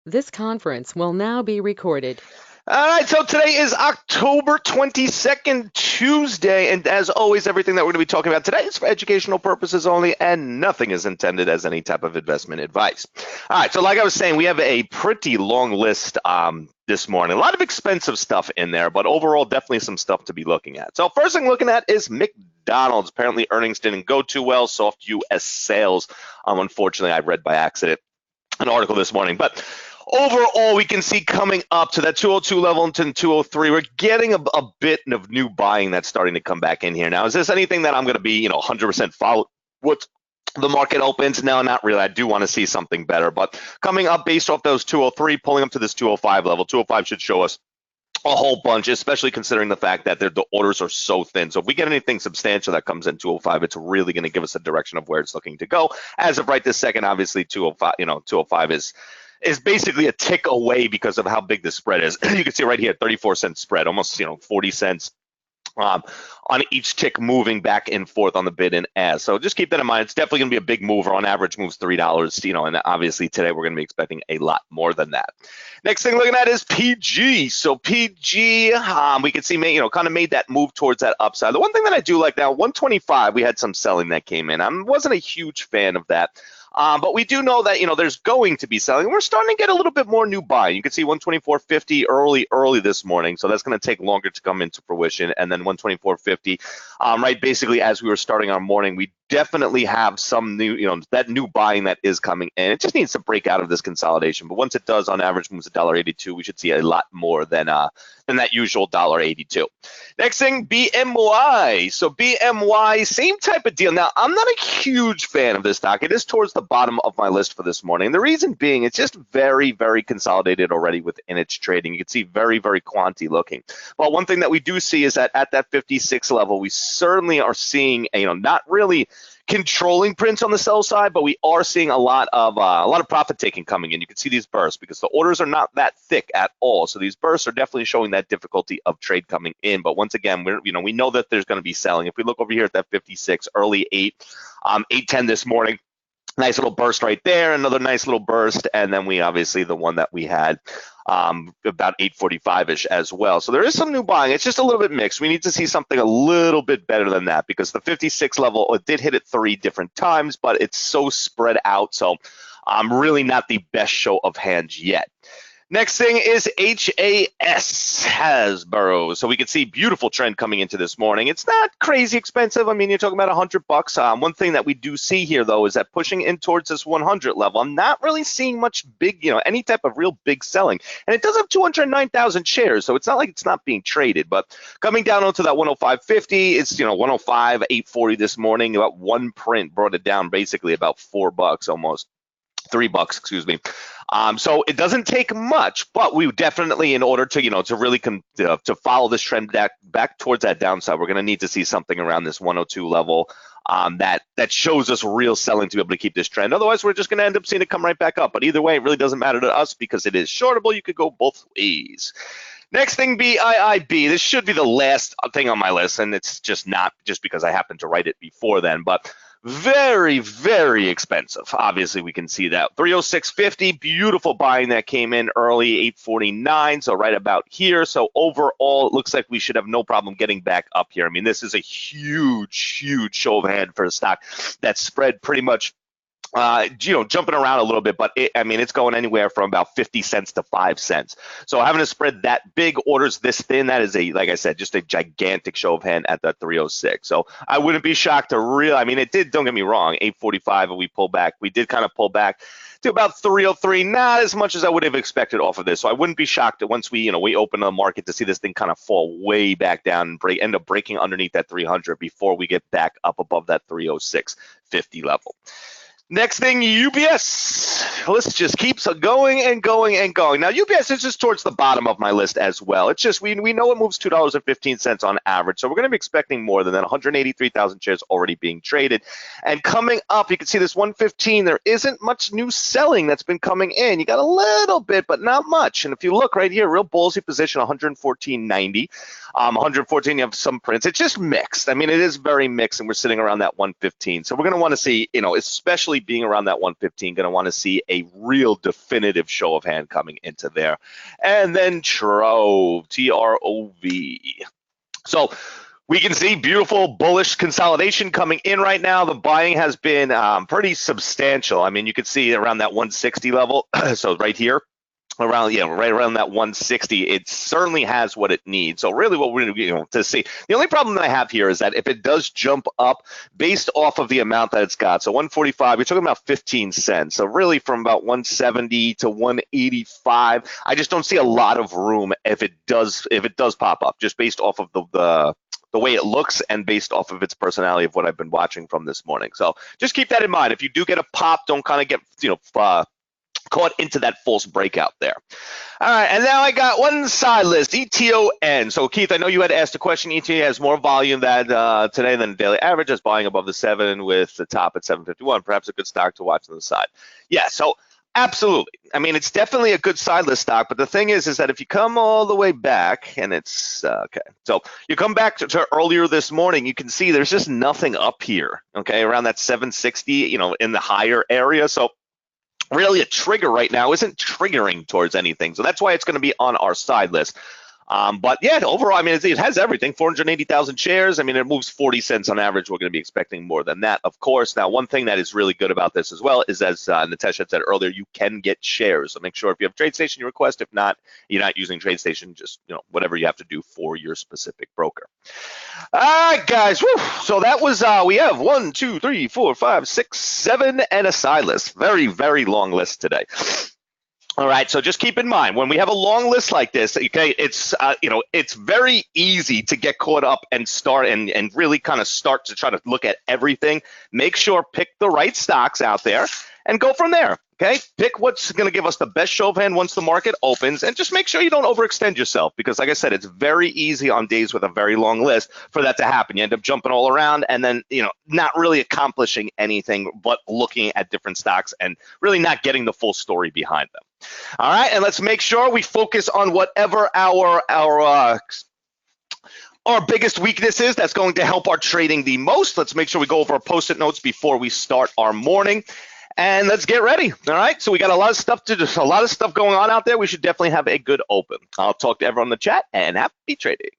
This conference will now be recorded. All right, so today is October 22nd, Tuesday, and as always, everything that we're going to be talking about today is for educational purposes only, and nothing is intended as any type of investment advice. All right, so like I was saying, we have a pretty long list this morning. A lot of expensive stuff in there, but overall, definitely some stuff to be looking at. So first thing looking at is McDonald's. Apparently, earnings didn't go too well. Soft U.S. sales. Unfortunately, I read by accident an article this morning, but overall, we can see coming up to that 202 level into 203, we're getting a bit of new buying that's starting to come back in here. Now, is this anything that I'm going to be, 100% follow what the market opens? No, not really. I do want to see something better, but coming up based off those 203, pulling up to this 205 level, 205 should show us a whole bunch, especially considering the fact that the orders are so thin. So if we get anything substantial that comes in 205, it's really going to give us a direction of where it's looking to go. As of right this second, obviously 205, 205 is basically a tick away because of how big the spread is. You can see right here, 34-cent spread, almost 40 cents um, on each tick moving back and forth on the bid and ask. So just keep that in mind. It's definitely going to be a big mover. On average, moves $3. And obviously today we're going to be expecting a lot more than that. Next thing looking at is PG. So PG, we can see, kind of made that move towards that upside. The one thing that I do like now, 125, we had some selling that came in. I wasn't a huge fan of that. But we do know that, there's going to be selling. We're starting to get a little bit more new buy. You can see 124.50 early this morning. So that's going to take longer to come into fruition. And then 124.50, right, basically as we were starting our morning, we definitely have some new, that new buying that is coming in. It just needs to break out of this consolidation. But once it does, on average, moves $1.82, we should see a lot more than that usual $1.82. Next thing, BMY. So BMY, same type of deal. Now, I'm not a huge fan of this stock. It is towards the bottom of my list for this morning. The reason being, it's just very, very consolidated already within its trading. You can see very, very quanty looking. But one thing that we do see is that at that 56 level, we certainly are seeing, not really controlling prints on the sell side, but we are seeing a lot of profit taking coming in. You can see these bursts because the orders are not that thick at all. So these bursts are definitely showing that difficulty of trade coming in. But once again, we know that there's going to be selling. If we look over here at that 56, early 810 this morning, nice little burst right there, another nice little burst, and then we obviously the one that we had about 845-ish as well. So there is some new buying. It's just a little bit mixed. We need to see something a little bit better than that because the 56 level, it did hit it 3 different times, but it's so spread out. So really not the best show of hands yet. Next thing is HAS, Hasbro. So we can see beautiful trend coming into this morning. It's not crazy expensive. I mean, you're talking about $100. One thing that we do see here, though, is that pushing in towards this 100 level, I'm not really seeing much big, any type of real big selling. And it does have 209,000 shares, so it's not like it's not being traded. But coming down onto that 105.50, it's, 105, 840 this morning. About one print brought it down basically about $4 almost. $3, excuse me. So it doesn't take much, but we definitely, in order to, to really to follow this trend back towards that downside, we're going to need to see something around this 102 level that shows us real selling to be able to keep this trend. Otherwise, we're just going to end up seeing it come right back up. But either way, it really doesn't matter to us because it is shortable. You could go both ways. Next thing, BIIB. This should be the last thing on my list, and it's just not just because I happened to write it before then, but very, very expensive. Obviously, we can see that. 306.50, beautiful buying that came in early, 849, so right about here. So overall, it looks like we should have no problem getting back up here. I mean, this is a huge, huge show of hand for a stock that's spread pretty much jumping around a little bit, but it's going anywhere from about 50 cents to 5 cents. So having to spread that big, orders this thin, that is like I said, just a gigantic show of hand at that 306. So I wouldn't be shocked to it did, don't get me wrong, 845 and we pull back. We did kind of pull back to about 303, not as much as I would have expected off of this. So I wouldn't be shocked that once we open the market to see this thing kind of fall way back down and end up breaking underneath that 300 before we get back up above that 306.50 level. Next thing, UBS. List just keeps going and going and going. Now, UBS is just towards the bottom of my list as well. It's just we know it moves $2.15 on average, so we're going to be expecting more than that. 183,000 shares already being traded. And coming up, you can see this 115. There isn't much new selling that's been coming in. You got a little bit, but not much. And if you look right here, real ballsy position, 114.90. 114, you have some prints. It's just mixed. I mean, it is very mixed, and we're sitting around that 115. So we're going to want to see, especially especially being around that 115, going to want to see a real definitive show of hand coming into there. And then Trove, T-R-O-V. So we can see beautiful bullish consolidation coming in right now. The buying has been pretty substantial. I mean, you can see around that 160 level. So right here, right around that 160, it certainly has what it needs. So really what we're going to see, the only problem that I have here is that if it does jump up based off of the amount that it's got, so 145, you're talking about 15 cents. So really from about 170 to 185, I just don't see a lot of room if it does pop up, just based off of the way it looks and based off of its personality of what I've been watching from this morning. So just keep that in mind. If you do get a pop, don't kind of get, caught into that false breakout there. All right, and now I got one side list, ETON. So Keith, I know you had asked a question. ETON has more volume today than the daily average, is buying above the 7 with the top at 751. Perhaps a good stock to watch on the side. Yeah, so absolutely. I mean, it's definitely a good side list stock, but the thing is that if you come all the way back, and it's, okay, so you come back to earlier this morning, you can see there's just nothing up here, okay, around that 760, in the higher area. So really a trigger right now isn't triggering towards anything. So that's why it's going to be on our side list. But yeah, overall, I mean, it has everything, 480,000 shares. I mean, it moves 40 cents on average. We're going to be expecting more than that, of course. Now, one thing that is really good about this as well is, as Natasha had said earlier, you can get shares. So make sure if you have TradeStation, you request. If not, you're not using TradeStation, just, whatever you have to do for your specific broker. All right, guys. Woo. So that was, we have 1, 2, 3, 4, 5, 6, 7, and a side list. Very, very long list today. All right, so just keep in mind, when we have a long list like this, okay, it's it's very easy to get caught up and start and really kind of start to try to look at everything. Make sure, pick the right stocks out there and go from there. Okay, pick what's going to give us the best show of hand once the market opens, and just make sure you don't overextend yourself, because like I said, it's very easy on days with a very long list for that to happen. You end up jumping all around and then, not really accomplishing anything but looking at different stocks and really not getting the full story behind them. All right, and let's make sure we focus on whatever our biggest weakness is that's going to help our trading the most. Let's make sure we go over our post-it notes before we start our morning. And let's get ready. All right. So we got a lot of stuff going on out there. We should definitely have a good open. I'll talk to everyone in the chat, and happy trading.